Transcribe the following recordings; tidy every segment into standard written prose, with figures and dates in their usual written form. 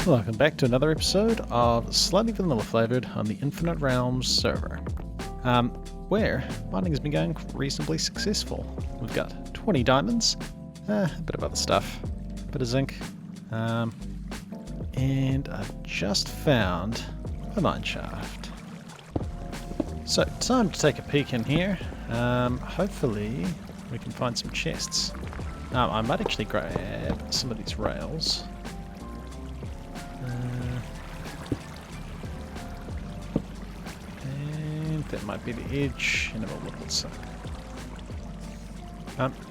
Welcome back to another episode of Slightly Vanilla Flavoured on the Infinite Realms server, where mining has been going reasonably successful. We've got 20 diamonds, a bit of other stuff, a bit of zinc, and I've just found a mine shaft. So, time to take a peek in here. Hopefully we can find some chests. I might actually grab some of these rails. And that might be the edge, and it will look so.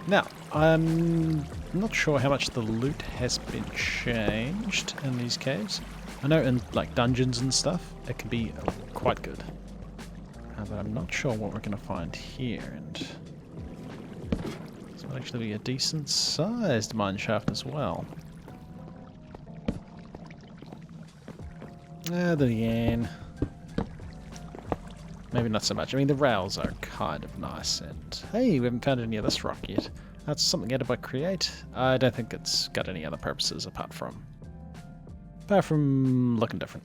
Now, I'm not sure how much the loot has been changed in these caves. I know in like dungeons and stuff, it can be quite good. But I'm not sure what we're going to find here, and this might actually be a decent sized mine shaft as well. Then again, maybe not so much. I mean, the rails are kind of nice, and hey, we haven't found any of this rock yet. That's something added by Create. I don't think it's got any other purposes apart from looking different.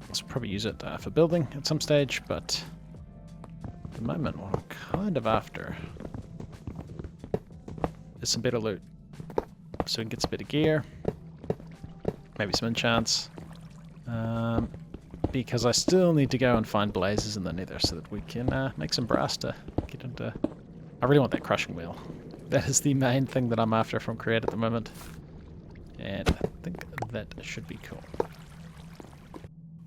Let's probably use it for building at some stage, but at the moment what I'm kind of after is some better loot, so we can get some better gear, maybe some enchants. Because I still need to go and find blazes in the Nether so that we can make some brass to get into. I really want that crushing wheel. That is the main thing that I'm after from Create at the moment, and I think that should be cool.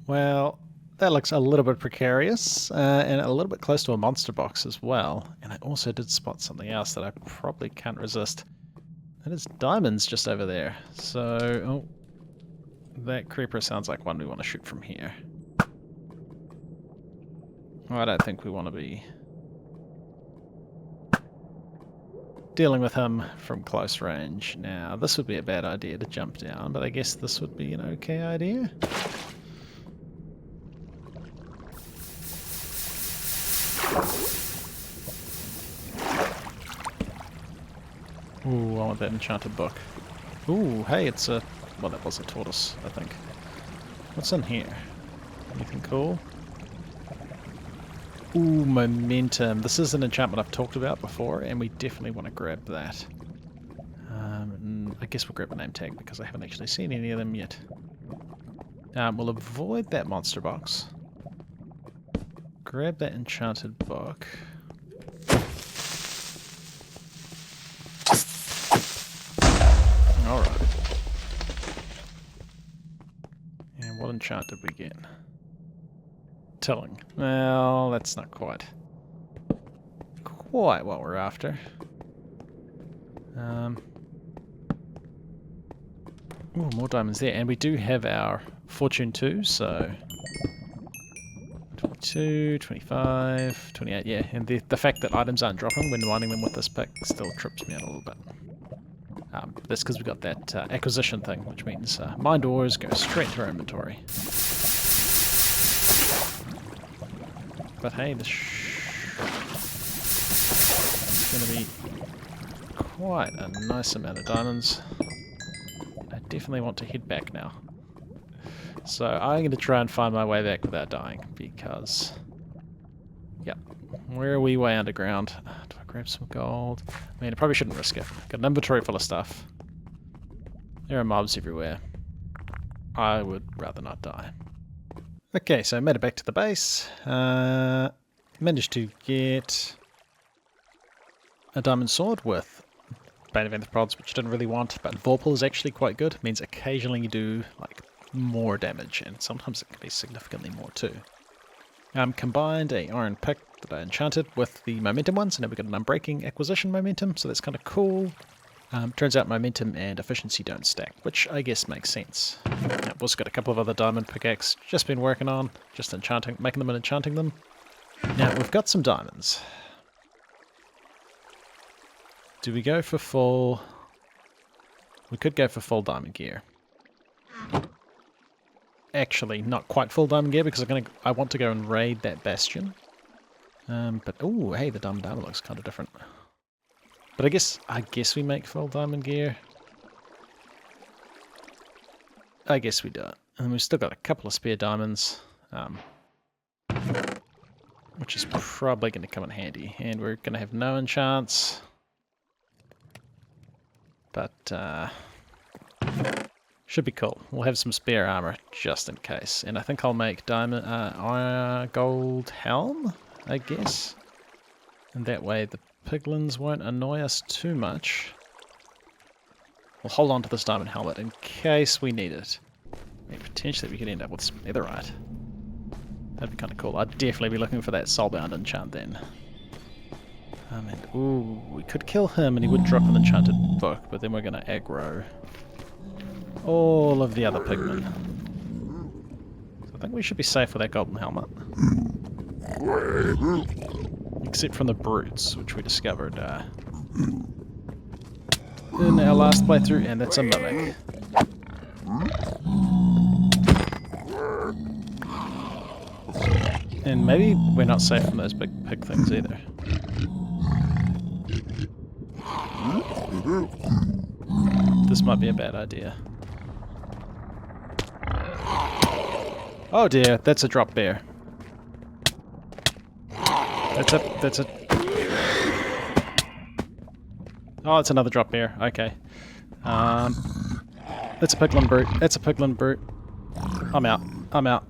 Well, that looks a little bit precarious, and a little bit close to a monster box as well. And I also did spot something else that I probably can't resist. That is diamonds just over there. So, that creeper sounds like one we want to shoot from here. Well, I don't think we want to be dealing with him from close range. Now, this would be a bad idea to jump down, but I guess this would be an okay idea. Ooh, I want that enchanted book. Ooh, hey, it's a... well, that was a tortoise, I think. What's in here? Anything cool? Ooh, momentum. This is an enchantment I've talked about before, and we definitely want to grab that. I guess we'll grab a name tag because I haven't actually seen any of them yet. We'll avoid that monster box. Grab that enchanted book. Alright. And what enchant did we get? Tilling. Well, that's not quite what we're after. Ooh, more diamonds there, and we do have our fortune too, so 22, 25, 28, yeah, and the fact that items aren't dropping when mining them with this pick still trips me out a little bit. That's because we got that acquisition thing, which means mined ores go straight to our inventory. But hey, this is going to be quite a nice amount of diamonds. I definitely want to head back now. So I'm going to try and find my way back without dying, because... yep, we're a wee way underground. Do I grab some gold? I mean, I probably shouldn't risk it. Got an inventory full of stuff. There are mobs everywhere. I would rather not die. Okay, so I made it back to the base. Managed to get a diamond sword with Bane of Anthropods, which I didn't really want, but Vorpal is actually quite good. It means occasionally you do like more damage, and sometimes it can be significantly more too. Combined a iron pick that I enchanted with the momentum ones, and now we've got an unbreaking acquisition momentum, so that's kind of cool. Turns out momentum and efficiency don't stack, which I guess makes sense. I've also got a couple of other diamond pickaxes just been working on, just enchanting, making them and enchanting them. Now we've got some diamonds. Do we go for full? We could go for full diamond gear. Actually, not quite full diamond gear because I want to go and raid that bastion. But oh, hey, the diamond armor looks kind of different. But I guess we make full diamond gear. I guess we do it. And we've still got a couple of spare diamonds, which is probably going to come in handy. And we're going to have no enchants, but should be cool. We'll have some spare armor just in case. And I think I'll make diamond, gold helm, I guess. And that way the piglins won't annoy us too much. We'll hold on to this diamond helmet in case we need it. I mean, potentially we could end up with some netherite. That'd be kind of cool. I'd definitely be looking for that soulbound enchant then. And, ooh, we could kill him and he would drop an enchanted book, but then we're going to aggro all of the other pigmen. So I think we should be safe with that golden helmet. Except from the brutes, which we discovered in our last playthrough, and that's a mimic. And maybe we're not safe from those big pig things either. This might be a bad idea. Oh dear, that's a drop bear. That's a... Oh, it's another drop bear. Okay. That's a piglin brute. That's a piglin brute. I'm out. I'm out.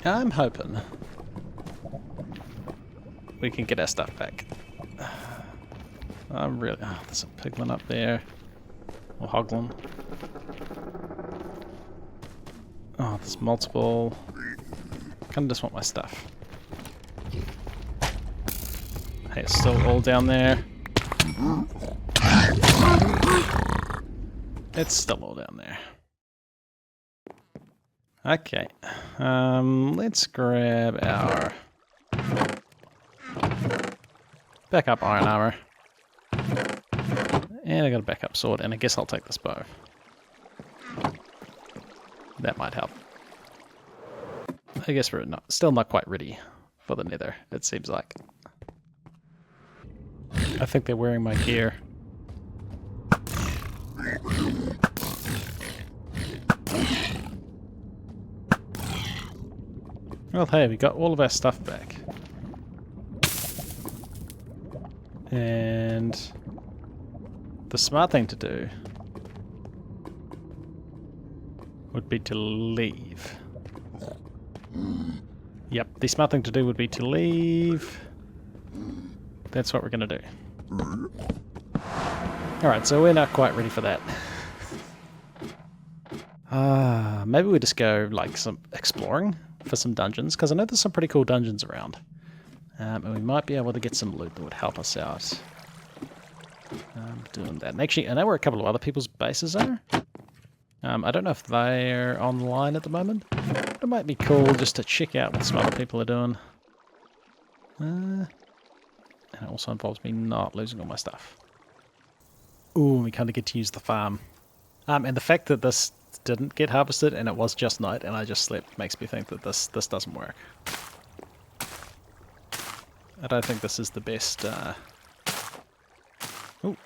I'm hoping we can get our stuff back. I'm really... Oh, there's a piglin up there. Or hoglin. Oh, there's multiple. Kinda just want my stuff. Hey, it's still all down there. It's still all down there. Okay. Let's grab our backup iron armor. And I got a backup sword, and I guess I'll take this bow. That might help. I guess we're still not quite ready for the Nether, it seems like. I think they're wearing my gear. Well, hey, we got all of our stuff back. And the smart thing to do would be to leave. Yep, the smart thing to do would be to leave. That's what we're going to do. Alright, so we're not quite ready for that. Maybe we just go, like, some exploring for some dungeons, because I know there's some pretty cool dungeons around. And we might be able to get some loot that would help us out. Doing that. And actually, I know where a couple of other people's bases are. I don't know if they're online at the moment. It might be cool just to check out what some other people are doing. And it also involves me not losing all my stuff. Ooh, we kind of get to use the farm. And the fact that this didn't get harvested and it was just night and I just slept makes me think that this doesn't work. I don't think this is the best... Ooh,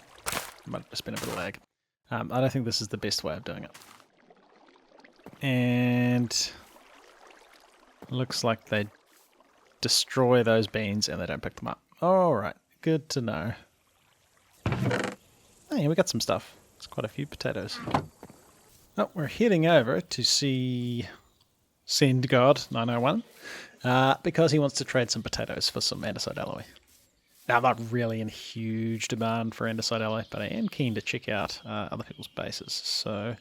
might have just been a bit of lag. I don't think this is the best way of doing it. And looks like they destroy those beans and they don't pick them up. Alright, good to know. Hey, we got some stuff. It's quite a few potatoes. Oh, we're heading over to see Send God 901 because he wants to trade some potatoes for some andesite alloy. Now, I'm not really in huge demand for andesite alloy, but I am keen to check out other people's bases. So,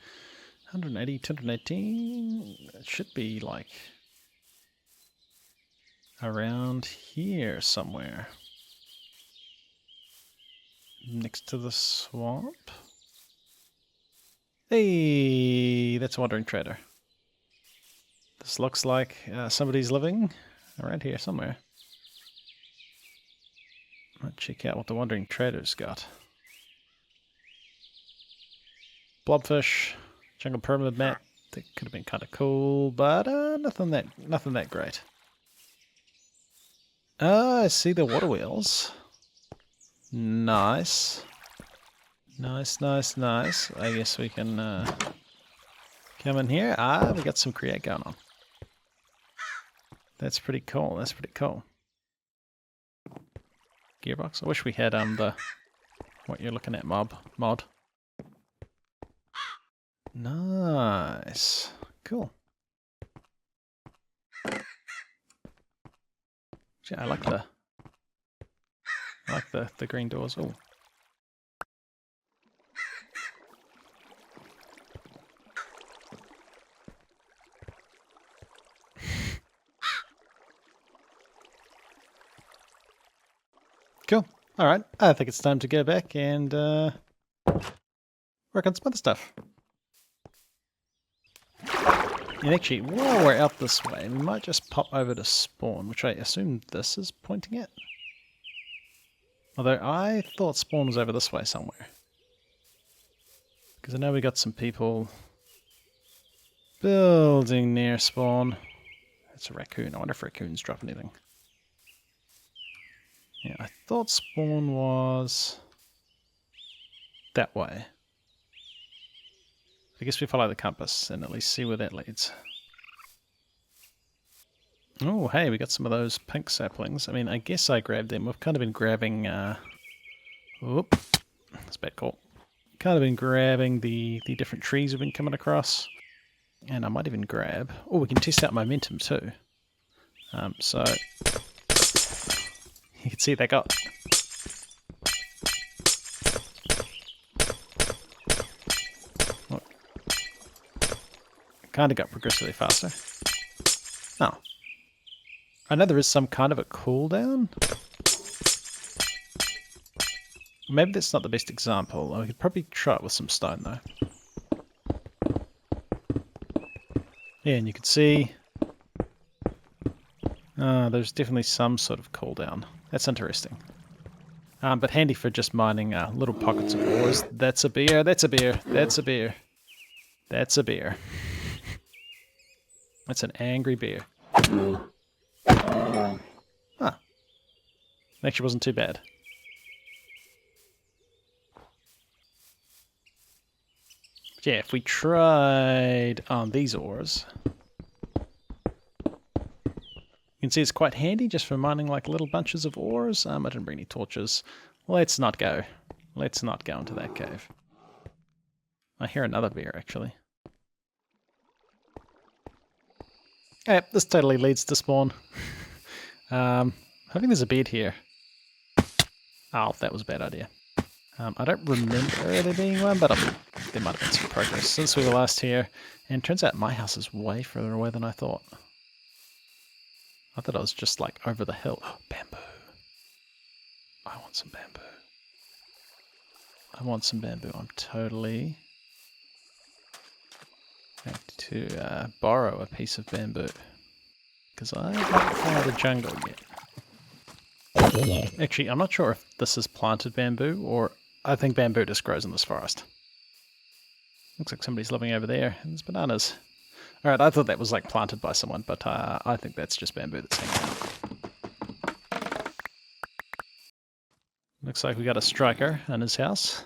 180, 218, it should be like around here somewhere. Next to the swamp. Hey, that's a wandering trader. This looks like somebody's living around here somewhere. Let's check out what the wandering trader's got. Blobfish, jungle pyramid mat, That could have been kind of cool, but nothing that great. I see the water wheels. Nice. Nice, nice, nice. I guess we can come in here. We got some create going on. That's pretty cool. That's pretty cool. Gearbox. I wish we had the what you're looking at mod. Nice. Cool. Yeah, I like the green doors. Oh. Cool. Alright, I think it's time to go back and work on some other stuff. And actually, while we're out this way, we might just pop over to spawn, which I assume this is pointing at. Although I thought spawn was over this way somewhere. Because I know we got some people building near spawn. It's a raccoon. I wonder if raccoons drop anything. Yeah, I thought spawn was that way. I guess we follow the compass and at least see where that leads. Oh, hey, we got some of those pink saplings. I mean, I guess I grabbed them. We've kind of been grabbing... Whoop. That's a bad call. Kind of been grabbing the different trees we've been coming across. And I might even grab... Oh, we can test out momentum too. So... You can see they got... Kind of got progressively faster. Oh. I know there is some kind of a cooldown. Maybe that's not the best example. I could probably try it with some stone though. Yeah, and you can see... there's definitely some sort of cooldown. That's interesting. But handy for just mining little pockets of ores. That's a beer, that's a beer, that's a beer. That's a beer. That's an angry bear. Huh. Actually wasn't too bad. Yeah, if we tried on these ores, you can see it's quite handy just for mining like little bunches of ores. I didn't bring any torches. Let's not go. Let's not go into that cave. I hear another bear actually. Yeah, this totally leads to spawn. I think there's a bed here. Oh, that was a bad idea. I don't remember there being one, but there might have been some progress since we were last here. And turns out my house is way further away than I thought. I thought I was just like over the hill. Oh, bamboo. I want some bamboo. I want some bamboo. I'm totally going to borrow a piece of bamboo. Because I haven't found the jungle yet. Actually, I'm not sure if this is planted bamboo or I think bamboo just grows in this forest. Looks like somebody's living over there and there's bananas. Alright, I thought that was like planted by someone, but I think that's just bamboo that's hanging out. Looks like we got a striker in his house.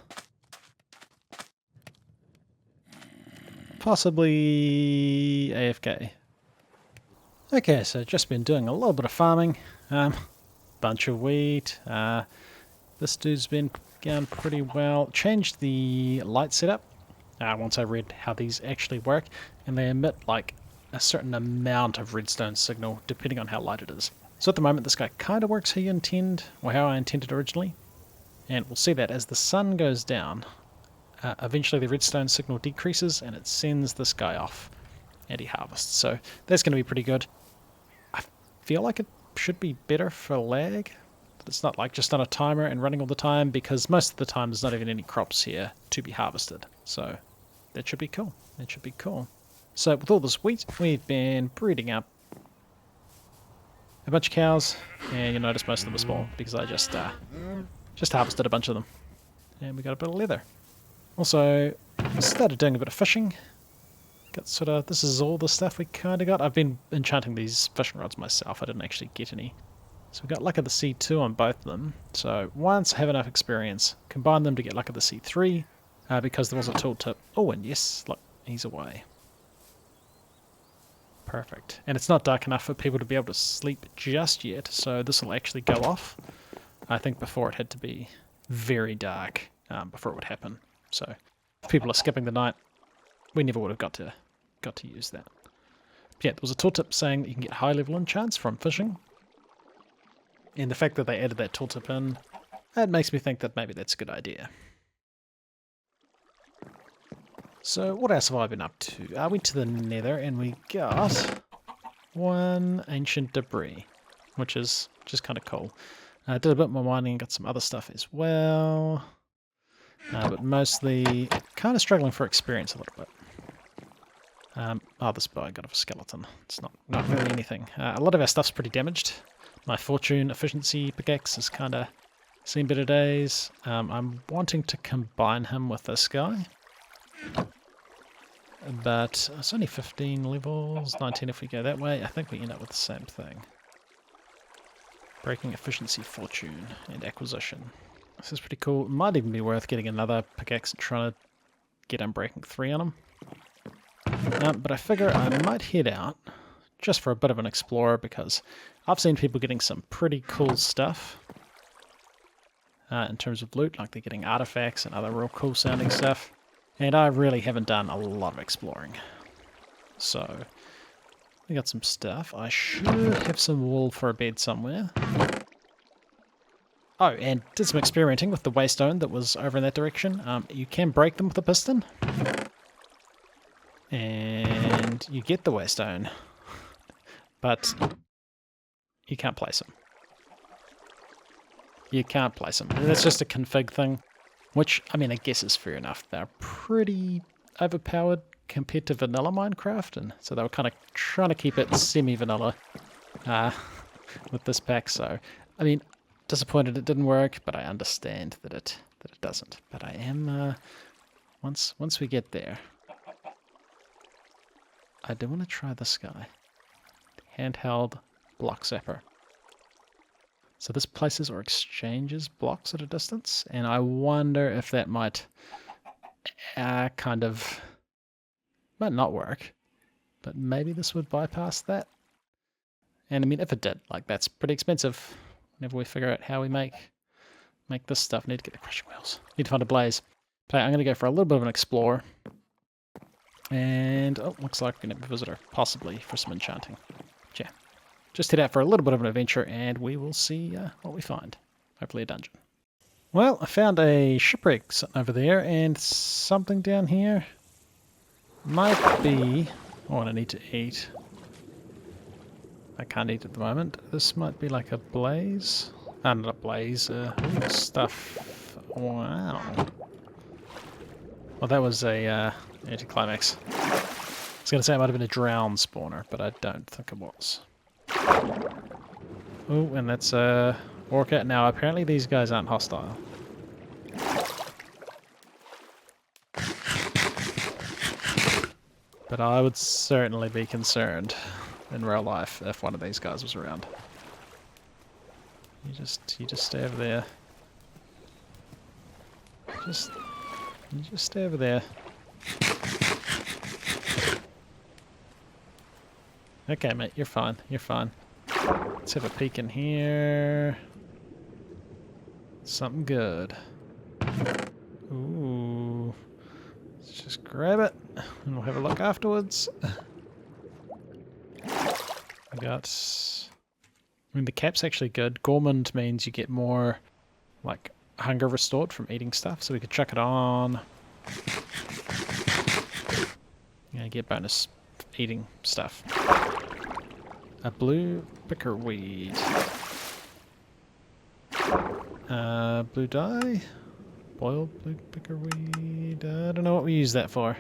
Possibly AFK. Okay, so just been doing a little bit of farming. Bunch of wheat. This dude's been going pretty well. Changed the light setup once I read how these actually work, and they emit like a certain amount of redstone signal depending on how light it is. So at the moment this guy kind of works how you intend, or how I intended originally, and we'll see that as the sun goes down, eventually the redstone signal decreases and it sends this guy off and he harvests. So that's going to be pretty good. I feel like it should be better for lag. It's not like just on a timer and running all the time, because most of the time there's not even any crops here to be harvested. So that should be cool. That should be cool. So with all this wheat, we've been breeding up a bunch of cows, and you'll notice most of them are small because I just harvested a bunch of them. And we got a bit of leather. Also, started doing a bit of fishing. got sort of, this is all the stuff we kind of got. I've been enchanting these fishing rods myself. I didn't actually get any. So we got Luck of the Sea 2 on both of them. So once I have enough experience, combine them to get Luck of the Sea 3, because there was a tooltip. Oh, and yes, look, he's away. Perfect. And it's not dark enough for people to be able to sleep just yet, so this will actually go off. I think before it had to be very dark before it would happen. So if people are skipping the night, we never would have got to use that. Yeah, there was a tooltip saying that you can get high level enchants from fishing. And the fact that they added that tooltip in, that makes me think that maybe that's a good idea. So what else have I been up to? I went to the Nether and we got one ancient debris, which is just kind of cool. I did a bit more mining and got some other stuff as well. But mostly kind of struggling for experience a little bit. Oh, this bow I got off a skeleton. It's not really anything. A lot of our stuff's pretty damaged. My fortune efficiency pickaxe has kind of seen better days. I'm wanting to combine him with this guy. But it's only 15 levels, 19 if we go that way. I think we end up with the same thing. Breaking efficiency, fortune, and acquisition. This is pretty cool. It might even be worth getting another pickaxe and trying to get Unbreaking 3 on him. But I figure I might head out just for a bit of an explorer because I've seen people getting some pretty cool stuff in terms of loot, like they're getting artifacts and other real cool sounding stuff. And I really haven't done a lot of exploring. So, we got some stuff. I should have some wool for a bed somewhere. Oh, and did some experimenting with the waystone that was over in that direction. You can break them with a piston. And you get the waystone. But you can't place them. You can't place them. And that's just a config thing. Which, I mean, I guess is fair enough. They're pretty overpowered compared to vanilla Minecraft, and so they were kind of trying to keep it semi-vanilla with this pack. So, I mean, disappointed it didn't work, but I understand that it doesn't. But I am once we get there, I do want to try this guy, handheld block zapper. So this places or exchanges blocks at a distance, and I wonder if that might kind of, might not work, but maybe this would bypass that. And I mean, if it did, like that's pretty expensive. Whenever we figure out how we make this stuff, need to get the crushing wheels. Need to find a blaze. But I'm going to go for a little bit of an explorer. And, oh, looks like we're going to have a visitor, possibly for some enchanting. Yeah. Just head out for a little bit of an adventure and we will see what we find. Hopefully a dungeon. Well, I found a shipwreck sitting over there and something down here might be... Oh, I need to eat. I can't eat at the moment. This might be like a blaze. Not a blaze. Stuff. Wow. Well, that was a anticlimax. I was going to say it might have been a drown spawner, but I don't think it was. Oh, and that's a orca. Now, apparently these guys aren't hostile. But I would certainly be concerned in real life if one of these guys was around. You just stay over there. You just stay over there. Okay, mate, you're fine. You're fine. Let's have a peek in here. Something good. Ooh. Let's just grab it, and we'll have a look afterwards. We got... I mean, the cap's actually good. Gourmand means you get more, like, hunger restored from eating stuff, so we could chuck it on. Yeah, get bonus eating stuff. A blue pickerweed. Blue dye? Boiled blue pickerweed. I don't know what we use that for.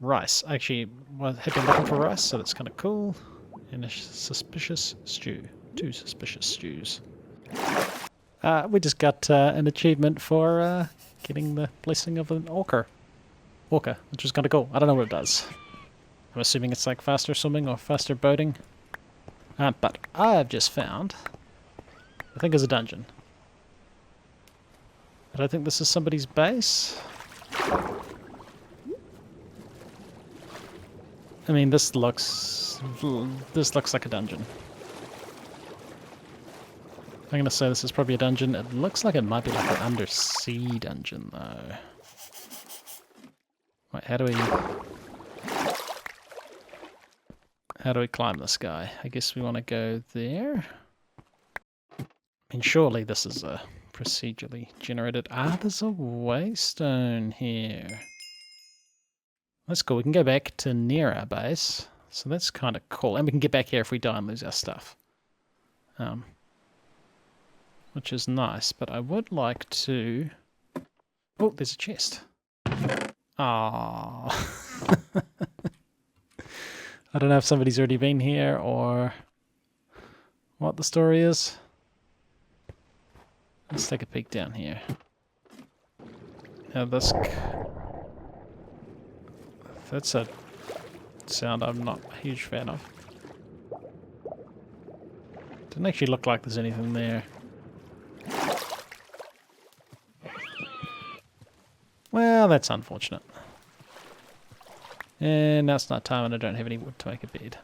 Rice. Actually, had been looking for rice, so that's kind of cool. And a suspicious stew. 2 suspicious stews. We just got an achievement for getting the blessing of an orca. orca, which is kind of cool. I don't know what it does. I'm assuming it's like faster swimming or faster boating. But I've just found, I think, is a dungeon. But I think this is somebody's base. I mean, this looks like a dungeon. I'm gonna say this is probably a dungeon. It looks like it might be like an undersea dungeon, though. Wait, how do we climb this guy? I guess we want to go there. I mean, surely this is a procedurally generated. There's a waystone here. That's cool. We can go back to near our base, so that's kind of cool. And we can get back here if we die and lose our stuff. Which is nice, but I would like to... Oh, there's a chest. Ah. I don't know if somebody's already been here or what the story is. Let's take a peek down here. Now this... That's a sound I'm not a huge fan of. Doesn't actually look like there's anything there. Well, that's unfortunate. And now it's night time and I don't have any wood to make a bed.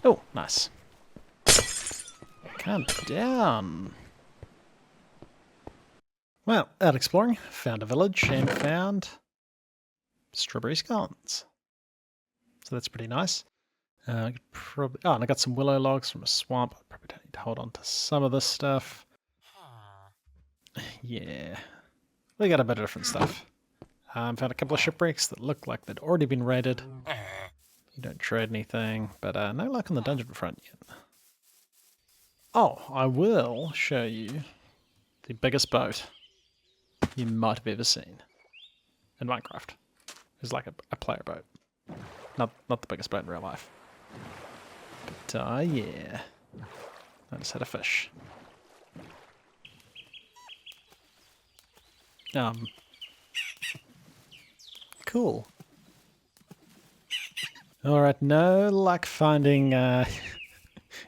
Oh, nice. Calm down. Well, out exploring, found a village and found strawberry scones. So that's pretty nice. And I got some willow logs from a swamp. I probably don't need to hold on to some of this stuff. Yeah. We got a bit of different stuff. Found a couple of shipwrecks that look like they'd already been raided. You don't trade anything, but no luck on the dungeon front yet. Oh, I will show you the biggest boat you might have ever seen in Minecraft. It's like a player boat. Not the biggest boat in real life. But yeah. I just had a fish. Cool. Alright, no luck finding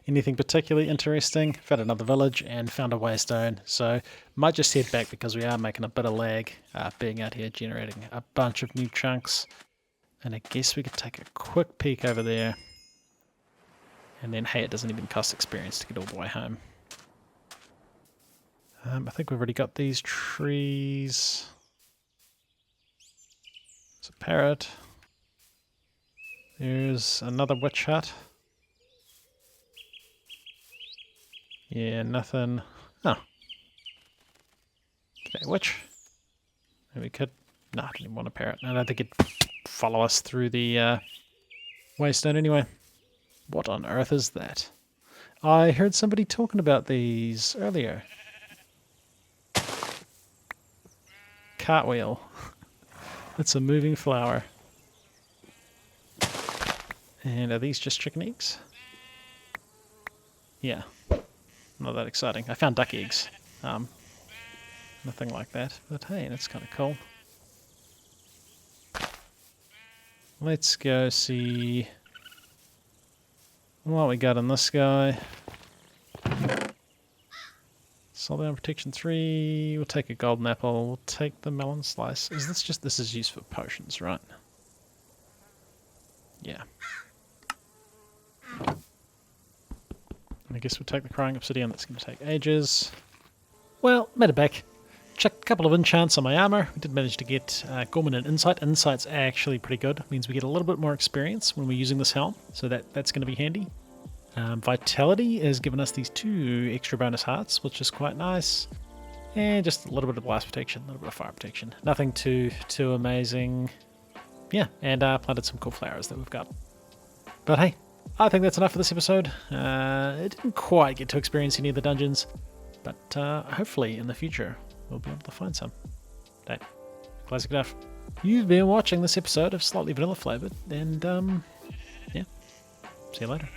anything particularly interesting. Found another village and found a waystone, so might just head back because we are making a bit of lag being out here generating a bunch of new chunks. And I guess we could take a quick peek over there. And then, hey, it doesn't even cost experience to get all the way home. I think we've already got these trees. There's a parrot. There's another witch hut. Yeah, nothing. Oh. G'day, witch. Maybe we could... No, I didn't even want a parrot. I don't think it'd follow us through the waystone anyway. What on earth is that? I heard somebody talking about these earlier. Cartwheel. It's a moving flower. And are these just chicken eggs? Yeah. Not that exciting. I found duck eggs. Nothing like that. But hey, that's kind of cool. Let's go see what we got in this guy. Solid armor protection 3. We'll take a golden apple. We'll take the melon slice. Is this just... This is used for potions, right? Yeah. I guess we'll take the crying obsidian. That's going to take ages. Well, made it back. Chucked a couple of enchants on my armor. We did manage to get Gorman and Insight. Insight's actually pretty good. It means we get a little bit more experience when we're using this helm. So that's going to be handy. Vitality has given us these 2 extra bonus hearts, which is quite nice. And just a little bit of blast protection, a little bit of fire protection. Nothing too amazing. Yeah, and planted some cool flowers that we've got. But hey, I think that's enough for this episode. It didn't quite get to experience any of the dungeons, but hopefully in the future we'll be able to find some. Hey, ClassicDuff. You've been watching this episode of Slightly Vanilla Flavoured, and yeah, see you later.